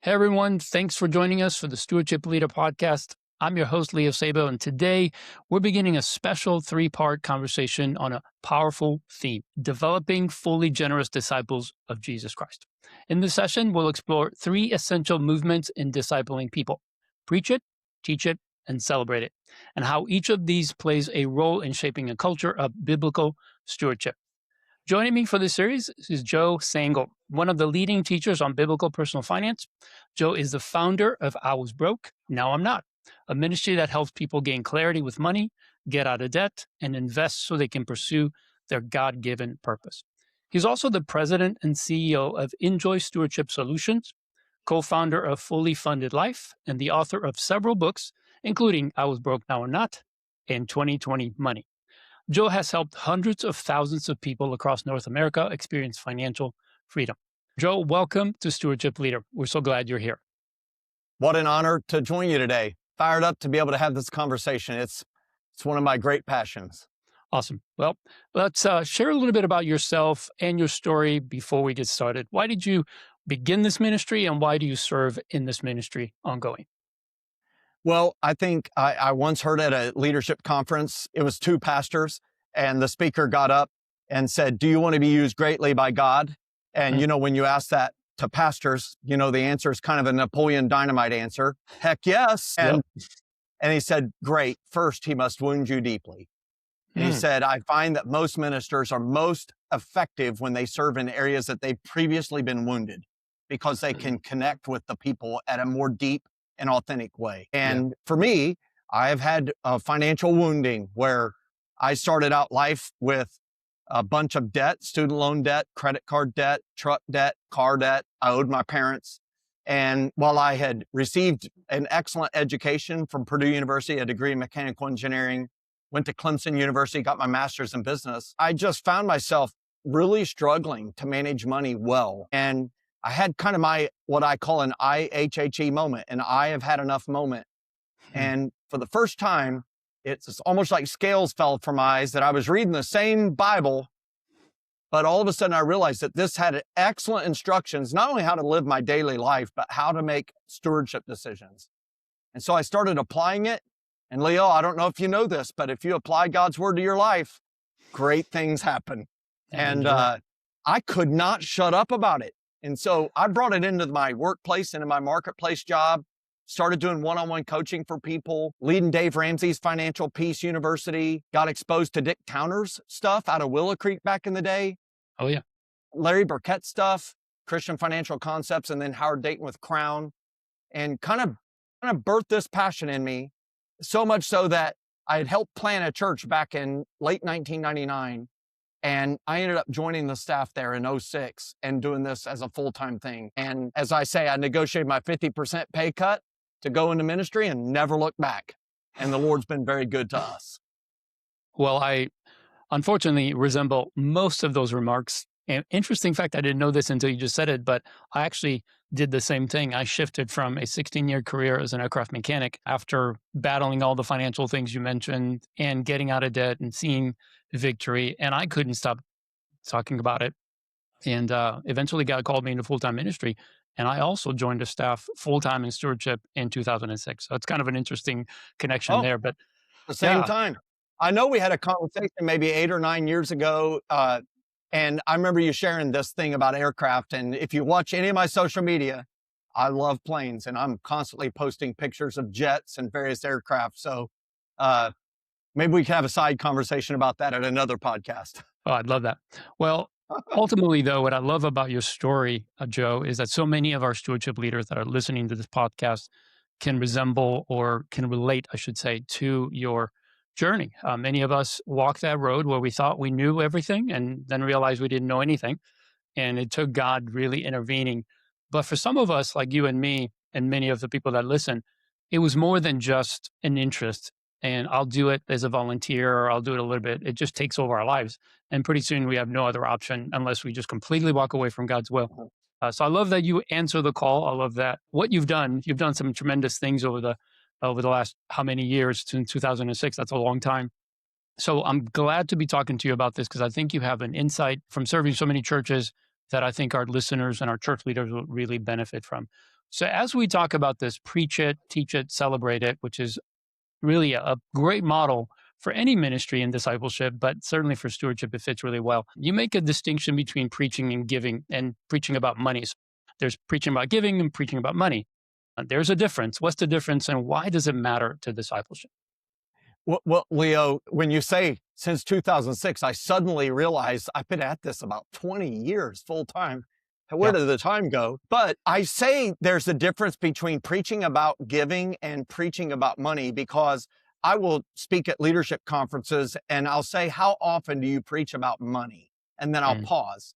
Hey everyone, thanks for joining us for the Stewardship Leader podcast. I'm your host, Sabo, and today we're beginning a special three-part conversation on a powerful theme, developing fully generous disciples of Jesus Christ. In this session, we'll explore three essential movements in discipling people: preach it, teach it, and celebrate it, and how each of these plays a role in shaping a culture of biblical stewardship. Joining me for this series is Joe Sangl, one of the leading teachers on biblical personal finance. Joe is the founder of I Was Broke, Now I'm Not, a ministry that helps people gain clarity with money, get out of debt, and invest so they can pursue their God-given purpose. He's also the president and CEO of Enjoy Stewardship Solutions, co-founder of Fully Funded Life, and the author of several books, including I Was Broke, Now I'm Not, and 2020 Money. Joe has helped hundreds of thousands of people across North America experience financial freedom. Joe, welcome to Stewardship Leader. We're so glad you're here. What an honor to join you today. Fired up to be able to have this conversation. It's one of my great passions. Awesome. Well, let's share a little bit about yourself and your story before we get started. Why did you begin this ministry, and why do you serve in this ministry ongoing? Well, I think I once heard at a leadership conference, it was two pastors, and the speaker got up and said, "Do you want to be used greatly by God?" And, when you ask that to pastors, the answer is kind of a Napoleon Dynamite answer. Heck yes. And he said, "Great. First, he must wound you deeply." And he said, "I find that most ministers are most effective when they serve in areas that they've previously been wounded, because they can connect with the people at a more deep and authentic way." And for me, I have had a financial wounding where I started out life with a bunch of debt: student loan debt, credit card debt, truck debt, car debt. I owed my parents. And while I had received an excellent education from Purdue University, a degree in mechanical engineering, went to Clemson University, got my master's in business, I just found myself really struggling to manage money well. And I had kind of what I call an IHHE moment, an I have had enough moment. And for the first time, it's almost like scales fell from my eyes, that I was reading the same Bible, but all of a sudden I realized that this had excellent instructions, not only how to live my daily life, but how to make stewardship decisions. And so I started applying it. And Leo, I don't know if you know this, but if you apply God's word to your life, great things happen. And I could not shut up about it. And so I brought it into my workplace, into my marketplace job, started doing one-on-one coaching for people, leading Dave Ramsey's Financial Peace University, got exposed to Dick Towner's stuff out of Willow Creek back in the day. Oh, yeah. Larry Burkett's stuff, Christian Financial Concepts, and then Howard Dayton with Crown, and kind of birthed this passion in me, so much so that I had helped plant a church back in late 1999. And I ended up joining the staff there in 2006 and doing this as a full-time thing. And as I say, I negotiated my 50% pay cut to go into ministry and never look back. And the Lord's been very good to us. Well, I unfortunately resemble most of those remarks. And interesting fact, I didn't know this until you just said it, but I actually did the same thing. I shifted from a 16-year career as an aircraft mechanic after battling all the financial things you mentioned and getting out of debt and seeing victory. And I couldn't stop talking about it. And eventually God called me into full-time ministry. And I also joined a staff full-time in stewardship in 2006. So it's kind of an interesting connection there. But the same time. I know we had a conversation maybe 8 or 9 years ago. And I remember you sharing this thing about aircraft. And if you watch any of my social media, I love planes, and I'm constantly posting pictures of jets and various aircraft. So maybe we can have a side conversation about that at another podcast. Oh, I'd love that. Well, ultimately, though, what I love about your story, Joe, is that so many of our stewardship leaders that are listening to this podcast can resemble, or can relate, I should say, to your journey. Many of us walked that road where we thought we knew everything and then realized we didn't know anything. And it took God really intervening. But for some of us, like you and me, and many of the people that listen, it was more than just an interest. And I'll do it as a volunteer, or I'll do it a little bit. It just takes over our lives. And pretty soon we have no other option unless we just completely walk away from God's will. So I love that you answer the call. I love that what you've done some tremendous things over the last how many years, since 2006. That's a long time. So I'm glad to be talking to you about this, because I think you have an insight from serving so many churches that I think our listeners and our church leaders will really benefit from. So as we talk about this, preach it, teach it, celebrate it, which is really a great model for any ministry in discipleship, but certainly for stewardship, it fits really well. You make a distinction between preaching and giving and preaching about money. So there's preaching about giving and preaching about money. There's a difference. What's the difference and why does it matter to discipleship? Well, Leo, when you say since 2006, I suddenly realized I've been at this about 20 years full time. Where Yeah. did the time go? But I say there's a difference between preaching about giving and preaching about money, because I will speak at leadership conferences and I'll say, how often do you preach about money? And then I'll Mm, pause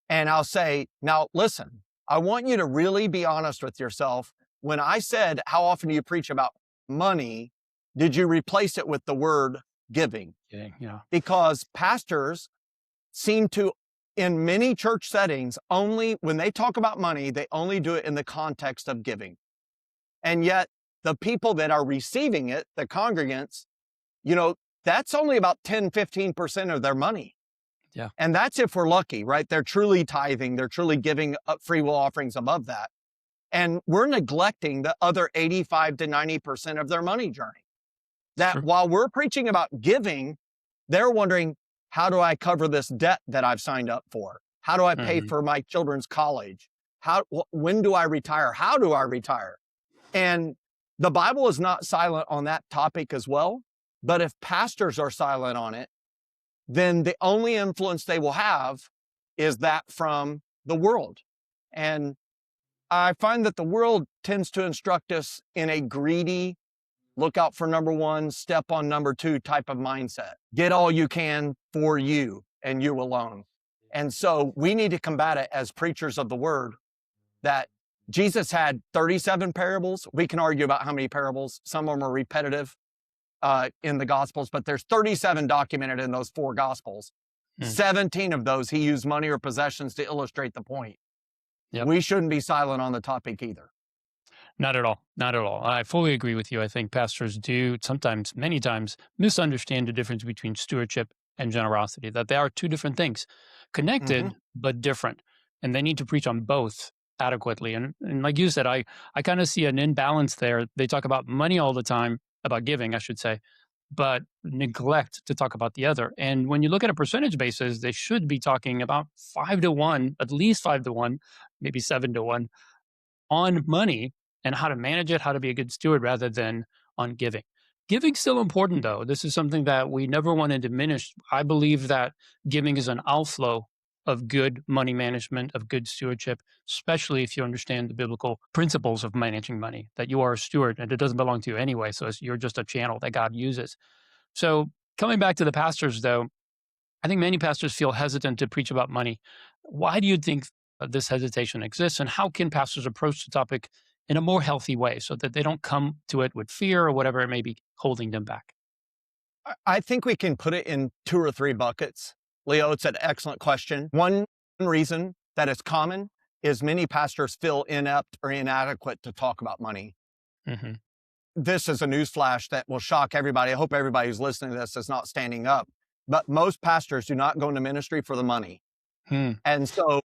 and I'll say, now listen, I want you to really be honest with yourself. When I said, how often do you preach about money? Did you replace it with the word giving? yeah. Because pastors seem to, in many church settings, only when they talk about money, they only do it in the context of giving. And yet the people that are receiving it, the congregants, that's only about 10, 15% of their money. Yeah. And that's if we're lucky, right? They're truly tithing. They're truly giving up free will offerings above that. And we're neglecting the other 85 to 90% of their money journey. That True. while we're preaching about giving, they're wondering, how do I cover this debt that I've signed up for? How do I pay Mhm. for my children's college? When do I retire? How do I retire? And the Bible is not silent on that topic as well. But if pastors are silent on it, then the only influence they will have is that from the world. And I find that the world tends to instruct us in a greedy, look out for number one, step on number two type of mindset. Get all you can for you and you alone. And so we need to combat it as preachers of the word, that Jesus had 37 parables. We can argue about how many parables. Some of them are repetitive in the Gospels, but there's 37 documented in those four Gospels. Mm. 17 of those, he used money or possessions to illustrate the point. Yep. We shouldn't be silent on the topic either. Not at all. Not at all. I fully agree with you. I think pastors do sometimes, many times, misunderstand the difference between stewardship and generosity, that they are two different things, connected, but different. And they need to preach on both adequately. And like you said, I kind of see an imbalance there. They talk about money all the time, about giving, I should say, but neglect to talk about the other. And when you look at a percentage basis, they should be talking about 5 to 1, at least 5 to 1, maybe 7 to 1 on money and how to manage it, how to be a good steward rather than on giving. Giving's still important though. This is something that we never want to diminish. I believe that giving is an outflow of good money management, of good stewardship, especially if you understand the biblical principles of managing money, that you are a steward and it doesn't belong to you anyway. So you're just a channel that God uses. So coming back to the pastors though, I think many pastors feel hesitant to preach about money. Why do you think this hesitation exists, and how can pastors approach the topic in a more healthy way so that they don't come to it with fear or whatever it may be holding them back? I think we can put it in 2 or 3 buckets. Leo, it's an excellent question. One reason that it's common is many pastors feel inept or inadequate to talk about money. Hmm. This is a newsflash that will shock everybody. I hope everybody who's listening to this is not standing up. But most pastors do not go into ministry for the money. And so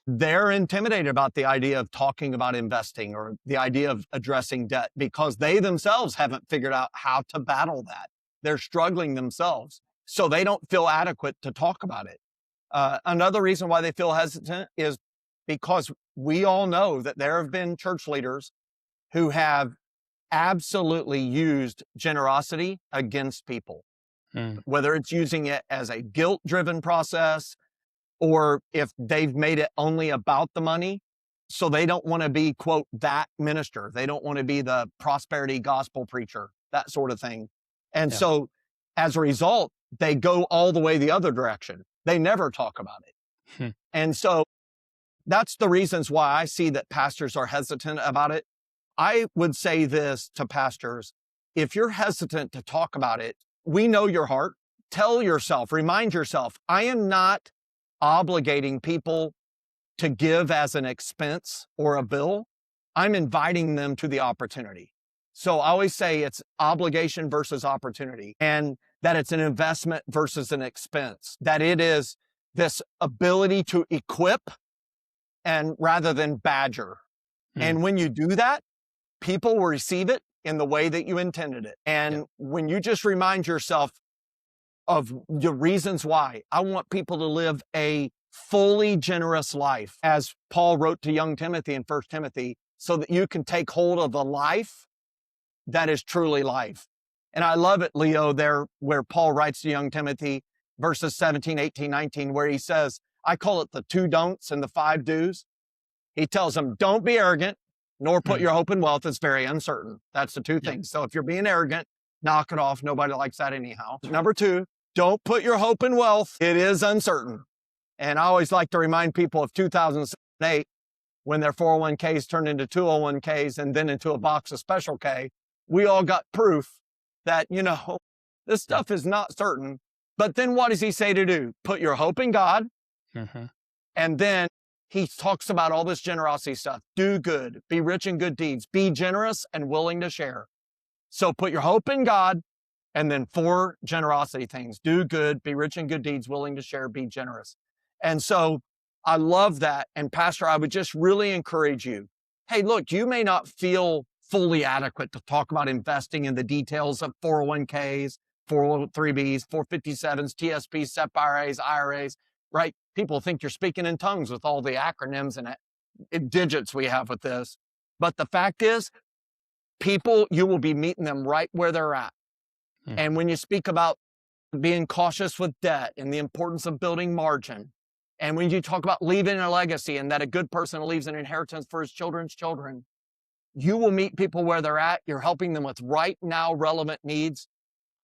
they're intimidated about the idea of talking about investing or the idea of addressing debt because they themselves haven't figured out how to battle that. They're struggling themselves. So they don't feel adequate to talk about it. Another reason why they feel hesitant is because we all know that there have been church leaders who have absolutely used generosity against people, whether it's using it as a guilt-driven process or if they've made it only about the money. So they don't want to be, quote, that minister. They don't want to be the prosperity gospel preacher, that sort of thing. And Yeah. so as a result, they go all the way the other direction. They never talk about it. And so that's the reasons why I see that pastors are hesitant about it. I would say this to pastors: if you're hesitant to talk about it, we know your heart. Tell yourself, remind yourself, I am not obligating people to give as an expense or a bill. I'm inviting them to the opportunity. So I always say it's obligation versus opportunity, and that it's an investment versus an expense, that it is this ability to equip and rather than badger. And when you do that, people will receive it in the way that you intended it. And when you just remind yourself of the reasons why, I want people to live a fully generous life, as Paul wrote to young Timothy in 1 Timothy, so that you can take hold of a life that is truly life. And I love it, Leo, there where Paul writes to young Timothy, verses 17, 18, 19, where he says, I call it the 2 don'ts and the 5 do's. He tells them, don't be arrogant, nor put your hope in wealth. It's very uncertain. That's the 2 things. So if you're being arrogant, knock it off. Nobody likes that anyhow. Number 2, don't put your hope in wealth. It is uncertain. And I always like to remind people of 2008, when their 401ks turned into 201ks and then into a box of Special K. We all got proof that, this stuff is not certain. But then what does he say to do? Put your hope in God. And then he talks about all this generosity stuff. Do good, be rich in good deeds, be generous and willing to share. So put your hope in God, and then 4 generosity things. Do good, be rich in good deeds, willing to share, be generous. And so I love that. And Pastor, I would just really encourage you. Hey, look, you may not feel fully adequate to talk about investing in the details of 401ks, 403bs, 457s, TSPs, SEP IRAs, right? People think you're speaking in tongues with all the acronyms and digits we have with this. But the fact is, people, you will be meeting them right where they're at. And when you speak about being cautious with debt and the importance of building margin, and when you talk about leaving a legacy and that a good person leaves an inheritance for his children's children, you will meet people where they're at. You're helping them with right now relevant needs,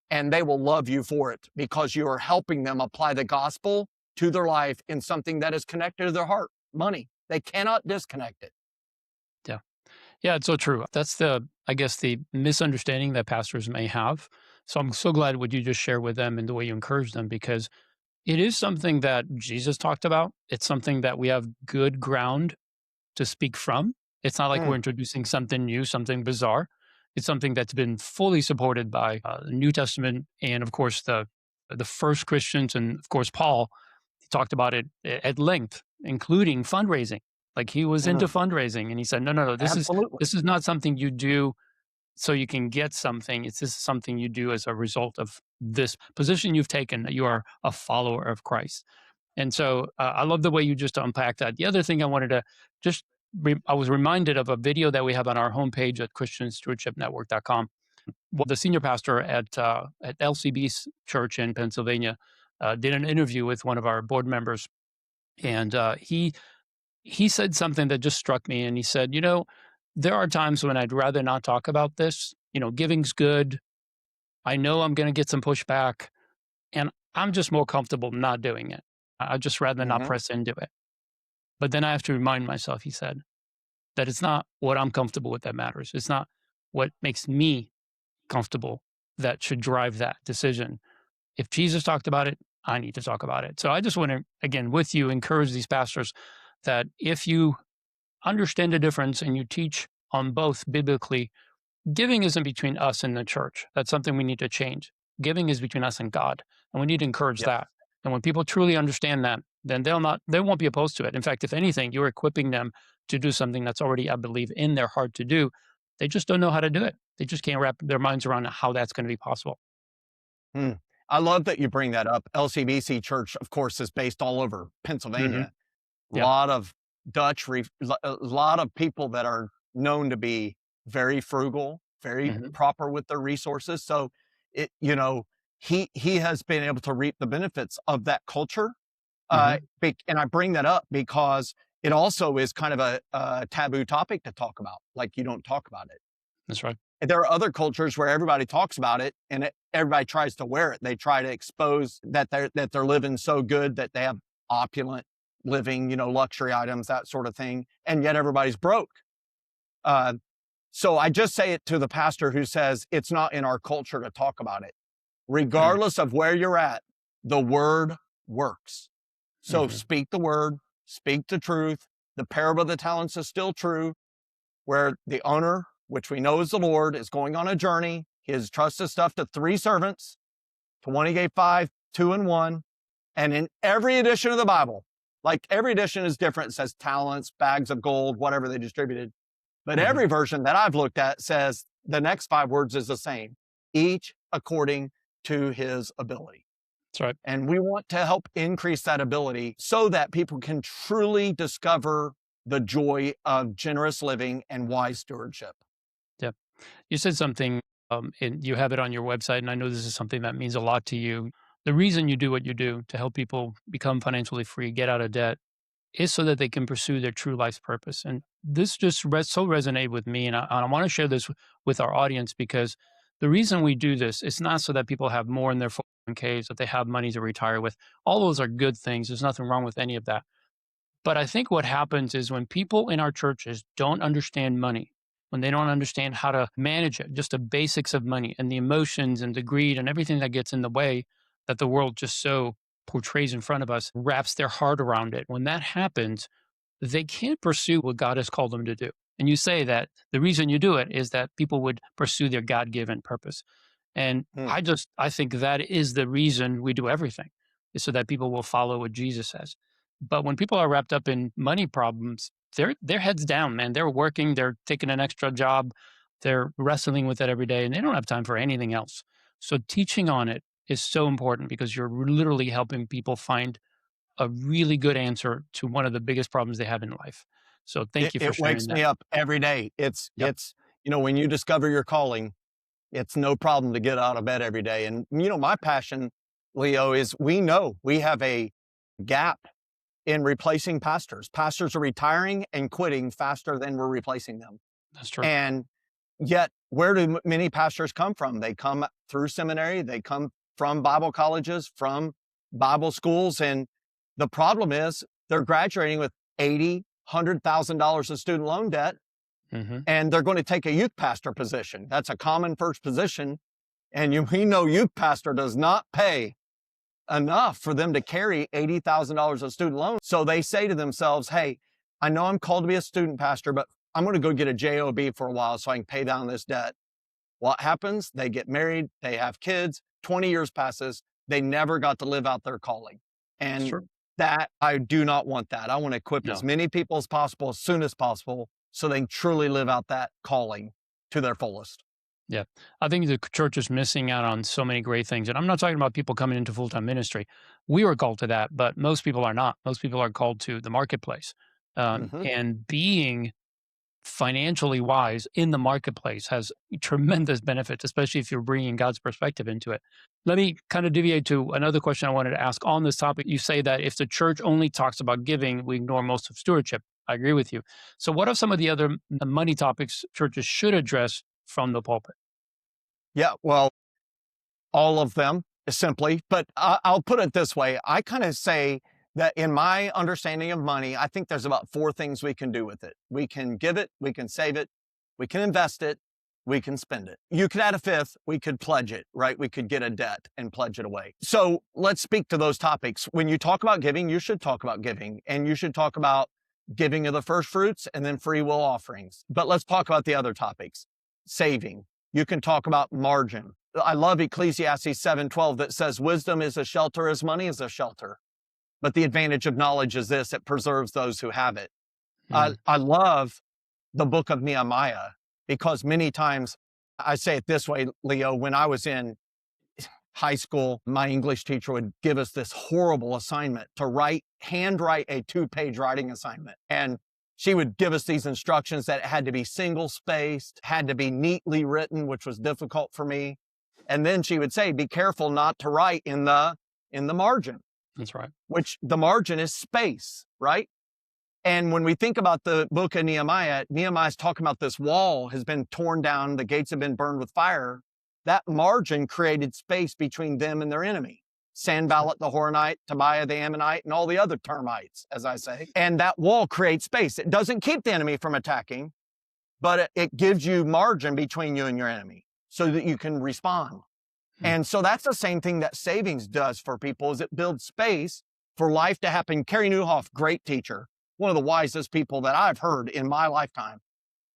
and they will love you for it because you are helping them apply the gospel to their life in something that is connected to their heart, money. They cannot disconnect it. Yeah, it's so true. That's the misunderstanding that pastors may have. So I'm so glad what you just shared with them and the way you encourage them, because it is something that Jesus talked about. It's something that we have good ground to speak from. It's not like we're introducing something new, something bizarre. It's something that's been fully supported by the New Testament and, of course, the first Christians. And, of course, Paul, he talked about it at length, including fundraising. Like he was into fundraising, and he said, no, this is not something you do so you can get something. This is something you do as a result of this position you've taken, that you are a follower of Christ. And so I love the way you just unpacked that. The other thing I wanted to I was reminded of a video that we have on our homepage at christianstewardshipnetwork.com. Well, the senior pastor at LCB's church in Pennsylvania did an interview with one of our board members, and he said something that just struck me. And he said, there are times when I'd rather not talk about this. Giving's good. I know I'm going to get some pushback, and I'm just more comfortable not doing it. I'd just rather not press into it. But then I have to remind myself, he said, that it's not what I'm comfortable with that matters. It's not what makes me comfortable that should drive that decision. If Jesus talked about it, I need to talk about it. So I just want to, again, with you, encourage these pastors that if you understand the difference and you teach on both biblically, giving isn't between us and the church. That's something we need to change. Giving is between us and God, and we need to encourage that. And when people truly understand that, then they won't be opposed to it. In fact, if anything, you're equipping them to do something that's already, I believe, in their heart to do. They just don't know how to do it. They just can't wrap their minds around how that's going to be possible. I love that you bring that up. LCBC Church, of course, is based all over Pennsylvania. A lot of Dutch, a lot of people that are known to be very frugal, very proper with their resources. So he has been able to reap the benefits of that culture. And I bring that up because it also is kind of a taboo topic to talk about. Like, you don't talk about it. That's right. There are other cultures where everybody talks about it and everybody tries to wear it. They try to expose that they're living so good that they have opulent living, luxury items, that sort of thing. And yet everybody's broke. So I just say it to the pastor who says it's not in our culture to talk about it. Regardless of where you're at, the word works. So speak the word, speak the truth. The parable of the talents is still true, where the owner, which we know is the Lord, is going on a journey. He has trusted stuff to 3 servants. To one he gave 5, 2 and 1. And in every edition of the Bible, like every edition is different. It says talents, bags of gold, whatever they distributed. But Mhm. every version that I've looked at says the next 5 words is the same, each according to his ability. That's right. And we want to help increase that ability so that people can truly discover the joy of generous living and wise stewardship. Yeah. You said something, and you have it on your website, and I know this is something that means a lot to you. The reason you do what you do to help people become financially free, get out of debt, is so that they can pursue their true life's purpose. And this just so resonated with me. And I want to share this with our audience because the reason we do this is not so that people have more in their 401ks, that they have money to retire with. All those are good things. There's nothing wrong with any of that. But I think what happens is when people in our churches don't understand money, when they don't understand how to manage it, just the basics of money and the emotions and the greed and everything that gets in the way that the world just so portrays in front of us, wraps their heart around it. When that happens, they can't pursue what God has called them to do. And you say that the reason you do it is that people would pursue their God given purpose. And Hmm. I think that is the reason we do everything, is so that people will follow what Jesus says. But when people are wrapped up in money problems, their heads down, man. They're working, they're taking an extra job, they're wrestling with it every day, and they don't have time for anything else. So teaching on it is so important because you're literally helping people find a really good answer to one of the biggest problems they have in life. So thank you for It sharing wakes that. me up every day. Yep, When you discover your calling, it's no problem to get out of bed every day. And, my passion, Leo, is we know we have a gap in replacing pastors. Pastors are retiring and quitting faster than we're replacing them. that's true. And yet, where do many pastors come from? They come through seminary, they come from Bible colleges, from Bible schools. And the problem is they're graduating with $100,000 of student loan debt, Hmm. and they're going to take a youth pastor position. That's a common first position. And we know youth pastor does not pay enough for them to carry $80,000 of student loans. So they say to themselves, hey, I know I'm called to be a student pastor, but I'm going to go get a job for a while so I can pay down this debt. What happens? They get married, they have kids, 20 years passes, they never got to live out their calling. That's And true. that, I do not want that. I want to equip as No. many people as possible, as soon as possible, so they can truly live out that calling to their fullest. Yeah. I think the church is missing out on so many great things. And I'm not talking about people coming into full time ministry. We were called to that, but most people are not. Most people are called to the marketplace. Mhm. And being financially wise in the marketplace has tremendous benefits, especially if you're bringing God's perspective into it. Let me kind of deviate to another question I wanted to ask on this topic. You say that if the church only talks about giving, we ignore most of stewardship. I agree with you. So, what are some of the other money topics churches should address from the pulpit? Yeah, well, all of them simply, but I'll put it this way. I kind of say that in my understanding of money, I think there's about 4 things we can do with it. We can give it, we can save it, we can invest it, we can spend it. You could add a 5th, we could pledge it, right? We could get a debt and pledge it away. So let's speak to those topics. When you talk about giving, you should talk about giving, and you should talk about giving of the first fruits and then free will offerings. But let's talk about the other topics. Saving. You can talk about margin. I love Ecclesiastes 7:12 that says wisdom is a shelter as money is a shelter. But the advantage of knowledge is this: it preserves those who have it. Mm, I love the book of Nehemiah because many times, I say it this way, Leo, when I was in high school, my English teacher would give us this horrible assignment to handwrite a 2-page writing assignment. And she would give us these instructions that it had to be single spaced, had to be neatly written, which was difficult for me. And then she would say, be careful not to write in the margin, that's right. which the margin is space, right? And when we think about the book of Nehemiah, Nehemiah's talking about this wall has been torn down, the gates have been burned with fire. That margin created space between them and their enemy. Sanballat the Horonite, Tobiah the Ammonite, and all the other termites, as I say. And that wall creates space. It doesn't keep the enemy from attacking, but it gives you margin between you and your enemy so that you can respond. And so that's the same thing that savings does for people, is it builds space for life to happen. Carey Nieuwhof, great teacher, one of the wisest people that I've heard in my lifetime.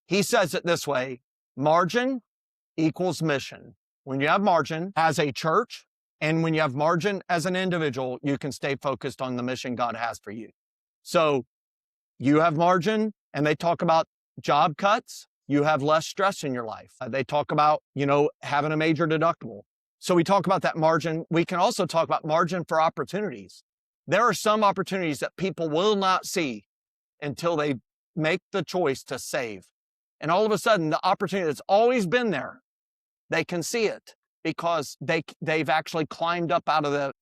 He says it this way: margin equals mission. When you have margin as a church, And when you have margin as an individual, you can stay focused on the mission God has for you. So you have margin, and they talk about job cuts. You have less stress in your life. They talk about, having a major deductible. So we talk about that margin. We can also talk about margin for opportunities. There are some opportunities that people will not see until they make the choice to save. And all of a sudden, the opportunity that's always been there, they can see it because they've actually climbed up out of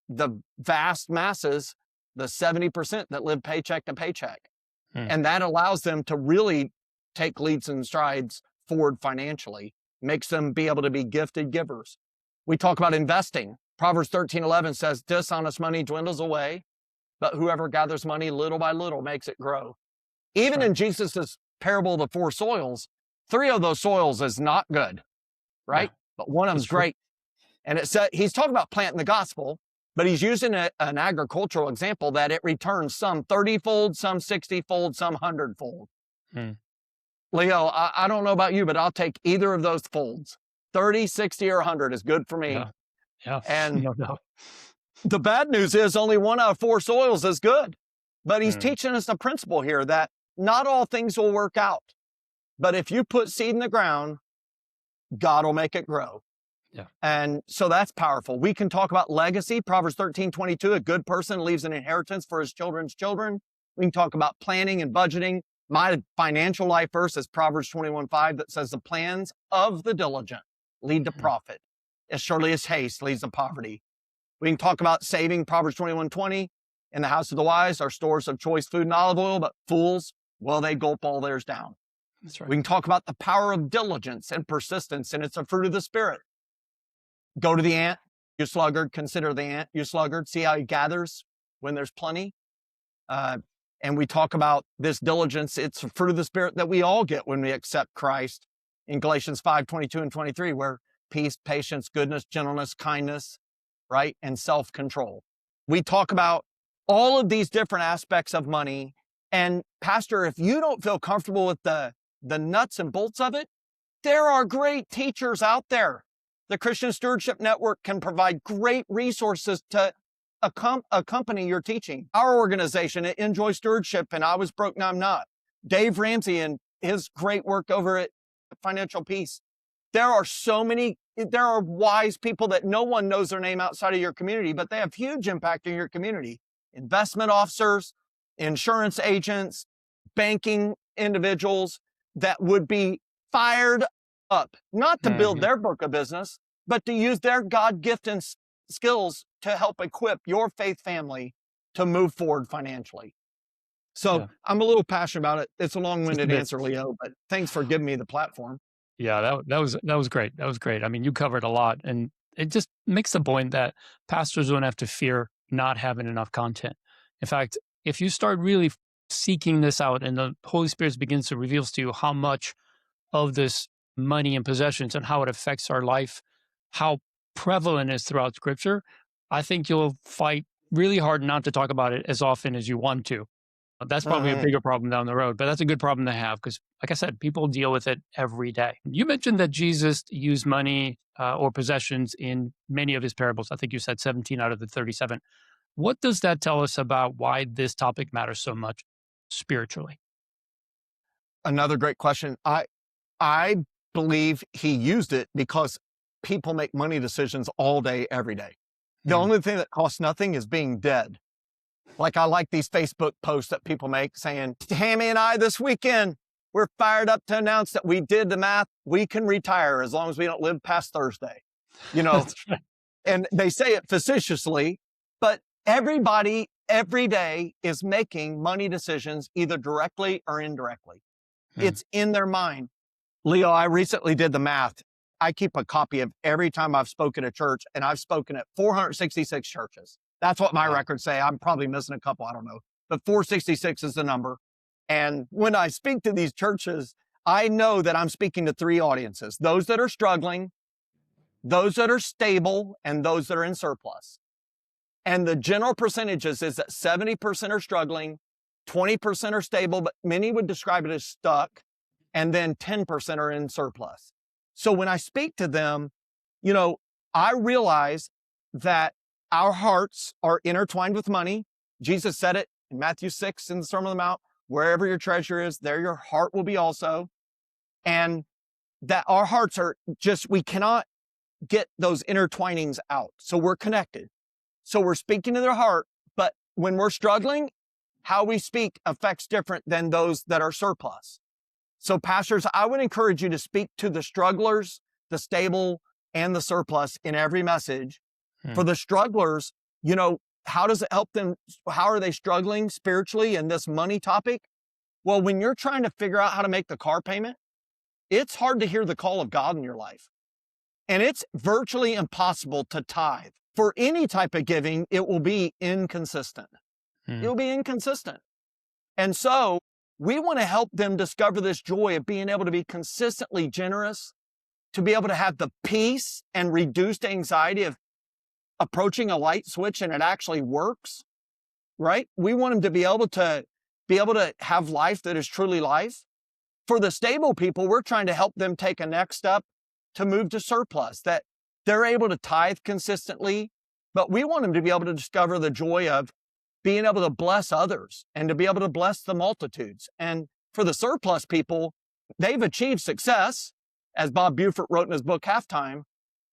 the vast masses, the 70% that live paycheck to paycheck. And that allows them to really take leaps and strides forward financially, makes them be able to be gifted givers. We talk about investing. Proverbs 13:11 says, dishonest money dwindles away, but whoever gathers money little by little makes it grow. Even in Jesus's parable of the four soils, 3 of those soils is not good, right? Yeah, but one of them's great. And it said, he's talking about planting the gospel, but he's using an agricultural example that it returns some 30-fold, some 60-fold, some 100-fold. Leo, I don't know about you, but I'll take either of those folds. 30, 60, or 100 is good for me. Yeah. And No. The bad news is only 1 out of 4 soils is good. But he's teaching us a principle here that not all things will work out. But if you put seed in the ground, God will make it grow. Yeah. And so that's powerful. We can talk about legacy. Proverbs 13:22, a good person leaves an inheritance for his children's children. We can talk about planning and budgeting. My financial life verse is Proverbs 21:5 that says the plans of the diligent lead to profit. As surely as haste leads to poverty. We can talk about saving. Proverbs 21:20, in the house of the wise are stores of choice food and olive oil, but fools, well, they gulp all theirs down. That's right. We can talk about the power of diligence and persistence, and it's a fruit of the Spirit. Go to the ant, you sluggard, consider the ant, you sluggard, see how he gathers when there's plenty. And we talk about this diligence. It's a fruit of the Spirit that we all get when we accept Christ in Galatians 5:22 and 23, where peace, patience, goodness, gentleness, kindness, right? And self-control. We talk about all of these different aspects of money. And Pastor, if you don't feel comfortable with the nuts and bolts of it, there are great teachers out there. The Christian Stewardship Network can provide great resources to accompany your teaching. Our organization, Enjoy Stewardship, and I Was Broke, Now I'm Not. Dave Ramsey and his great work over at Financial Peace. There are wise people that no one knows their name outside of your community, but they have huge impact in your community. Investment officers, insurance agents, banking individuals that would be fired up, not to build their book of business, but to use their God gift and skills to help equip your faith family to move forward financially. So I'm a little passionate about it. It's a long-winded answer, Leo, but thanks for giving me the platform. Yeah, that was great. That was great. I mean, you covered a lot, and it just makes the point that pastors don't have to fear not having enough content. In fact, if you start really seeking this out and the Holy Spirit begins to reveal to you how much of this money and possessions and how it affects our life, how prevalent it is throughout Scripture, I think you'll fight really hard not to talk about it as often as you want to. That's probably a bigger problem down the road, but that's a good problem to have because, like I said, people deal with it every day. You mentioned that Jesus used money or possessions in many of his parables. I think you said 17 out of the 37. What does that tell us about why this topic matters so much spiritually? Another great question. I believe he used it because people make money decisions all day, every day. The only thing that costs nothing is being dead. Like I like these Facebook posts that people make saying, Tammy and I this weekend, we're fired up to announce that we did the math. We can retire as long as we don't live past Thursday. Right. And they say it facetiously, but everybody every day is making money decisions either directly or indirectly. It's in their mind. Leo, I recently did the math. I keep a copy of every time I've spoken at church, and I've spoken at 466 churches. That's what my records say. I'm probably missing a couple, I don't know. But 466 is the number. And when I speak to these churches, I know that I'm speaking to 3 audiences. Those that are struggling, those that are stable, and those that are in surplus. And the general percentages is that 70% are struggling, 20% are stable, but many would describe it as stuck, and then 10% are in surplus. So when I speak to them, I realize that our hearts are intertwined with money. Jesus said it in Matthew 6 in the Sermon on the Mount, wherever your treasure is, there your heart will be also. And that our hearts are just, we cannot get those intertwinings out. So we're connected. So we're speaking to their heart, but when we're struggling, how we speak affects different than those that are surplus. So pastors, I would encourage you to speak to the strugglers, the stable, and the surplus in every message. For the strugglers, how does it help them? How are they struggling spiritually in this money topic? Well, when you're trying to figure out how to make the car payment, it's hard to hear the call of God in your life. And it's virtually impossible to tithe. For any type of giving, it will be inconsistent. It will be inconsistent. And so we want to help them discover this joy of being able to be consistently generous, to be able to have the peace and reduced anxiety of approaching a light switch and it actually works, right? We want them to be able to have life that is truly life. For the stable people, we're trying to help them take a next step to move to surplus, that they're able to tithe consistently, but we want them to be able to discover the joy of being able to bless others and to be able to bless the multitudes. And for the surplus people, they've achieved success, as Bob Buford wrote in his book, Halftime.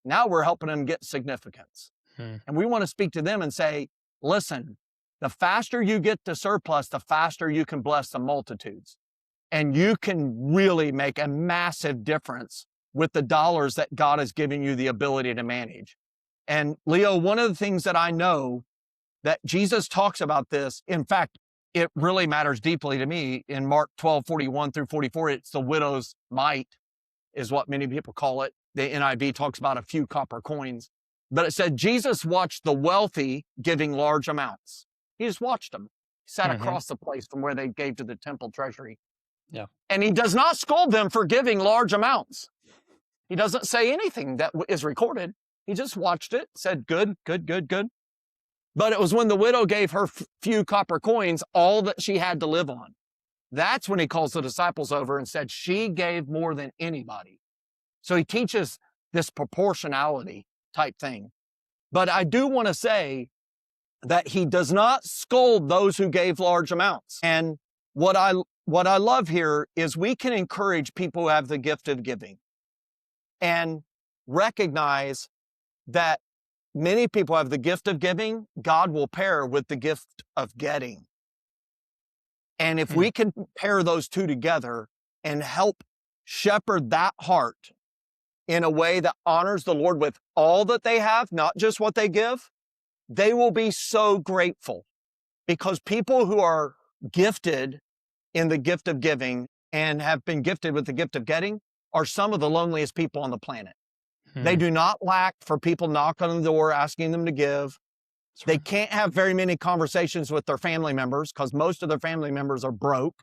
Now we're helping them get significance. And we want to speak to them and say, listen, the faster you get to surplus, the faster you can bless the multitudes. And you can really make a massive difference with the dollars that God has given you the ability to manage. And Leo, one of the things that I know that Jesus talks about this, in fact, it really matters deeply to me in Mark 12:41 through 44, it's the widow's mite is what many people call it. The NIV talks about a few copper coins. But it said Jesus watched the wealthy giving large amounts. He just watched them. He sat across the place from where they gave to the temple treasury. Yeah. And he does not scold them for giving large amounts. He doesn't say anything that is recorded. He just watched it, said, good, good, good, good. But it was when the widow gave her few copper coins, all that she had to live on. That's when he calls the disciples over and said, she gave more than anybody. So he teaches this proportionality type thing. But I do want to say that he does not scold those who gave large amounts. And what I love here is we can encourage people who have the gift of giving and recognize that many people have the gift of giving. God will pair with the gift of getting. And if we can pair those two together and help shepherd that heart in a way that honors the Lord with all that they have, not just what they give, they will be so grateful, because people who are gifted in the gift of giving and have been gifted with the gift of getting are some of the loneliest people on the planet. They do not lack for people knocking on the door, asking them to give. They can't have very many conversations with their family members because most of their family members are broke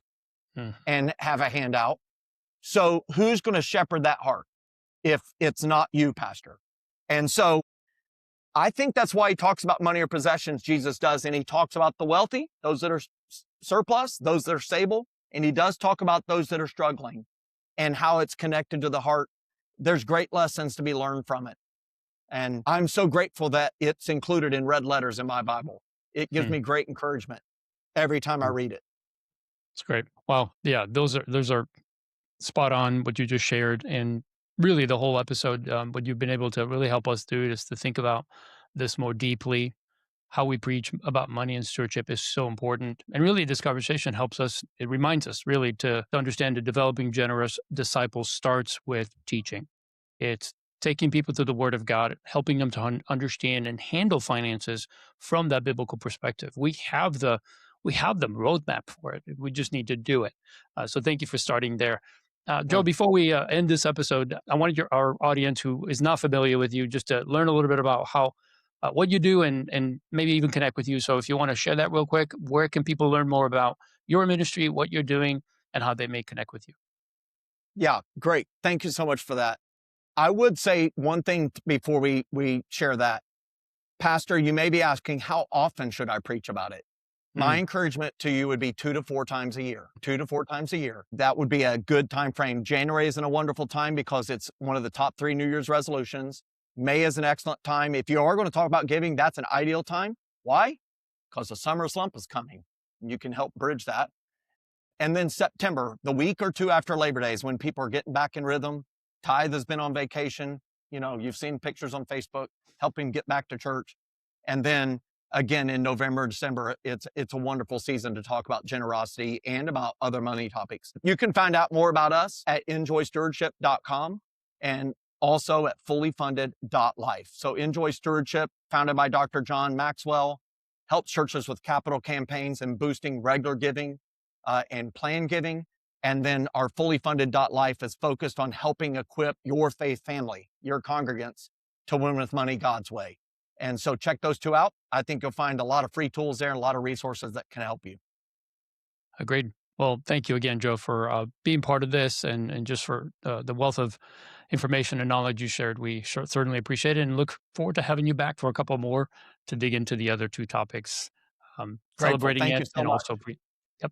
and have a handout. So who's going to shepherd that heart if it's not you, Pastor? And so I think that's why he talks about money or possessions, Jesus does. And he talks about the wealthy, those that are surplus, those that are stable. And he does talk about those that are struggling and how it's connected to the heart. There's great lessons to be learned from it. And I'm so grateful that it's included in red letters in my Bible. It gives me great encouragement every time I read it. It's great. Wow. Yeah, those are spot on what you just shared. And really the whole episode, what you've been able to really help us do is to think about this more deeply. How we preach about money and stewardship is so important. And really this conversation helps us, it reminds us really to understand that developing generous disciples starts with teaching. It's taking people to the Word of God, helping them to understand and handle finances from that biblical perspective. We have the roadmap for it. We just need to do it. So thank you for starting there. Joe, before we end this episode, I wanted our audience who is not familiar with you just to learn a little bit about how what you do and maybe even connect with you. So if you want to share that real quick, where can people learn more about your ministry, what you're doing, and how they may connect with you? Yeah, great. Thank you so much for that. I would say one thing before we share that. Pastor, you may be asking, how often should I preach about it? My encouragement to you would be 2 to 4 times a year. 2 to 4 times a year. That would be a good time frame. January isn't a wonderful time because it's one of the top 3 New Year's resolutions. May is an excellent time. If you are going to talk about giving, that's an ideal time. Why? Because the summer slump is coming. You can help bridge that. And then September, the week or two after Labor Day, is when people are getting back in rhythm. Tithe has been on vacation. You've seen pictures on Facebook, helping get back to church. And then again, in November, December, it's a wonderful season to talk about generosity and about other money topics. You can find out more about us at enjoystewardship.com and also at fullyfunded.life. So Enjoy Stewardship, founded by Dr. John Maxwell, helps churches with capital campaigns and boosting regular giving and planned giving. And then our fullyfunded.life is focused on helping equip your faith family, your congregants, to win with money God's way. And so check those two out. I think you'll find a lot of free tools there and a lot of resources that can help you. Agreed. Well, thank you again, Joe, for being part of this and just for the wealth of information and knowledge you shared. We certainly appreciate it and look forward to having you back for a couple more to dig into the other two topics, celebrating Thank it you so and much. also Yep.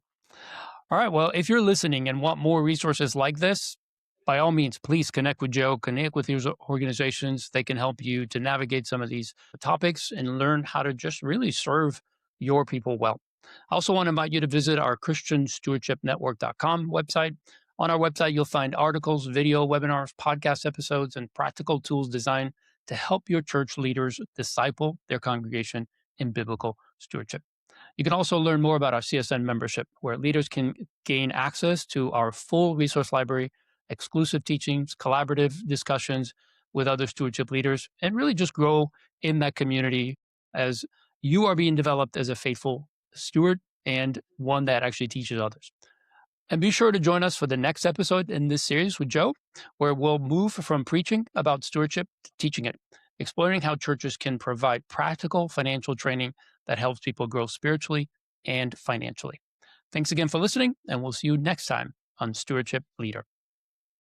All right. Well, if you're listening and want more resources like this, by all means, please connect with Joe, connect with your organizations. They can help you to navigate some of these topics and learn how to just really serve your people well. I also want to invite you to visit our ChristianStewardshipNetwork.com website. On our website, you'll find articles, video, webinars, podcast episodes, and practical tools designed to help your church leaders disciple their congregation in biblical stewardship. You can also learn more about our CSN membership, where leaders can gain access to our full resource library, exclusive teachings, collaborative discussions with other stewardship leaders, and really just grow in that community as you are being developed as a faithful steward and one that actually teaches others. And be sure to join us for the next episode in this series with Joe, where we'll move from preaching about stewardship to teaching it, exploring how churches can provide practical financial training that helps people grow spiritually and financially. Thanks again for listening, and we'll see you next time on Stewardship Leader.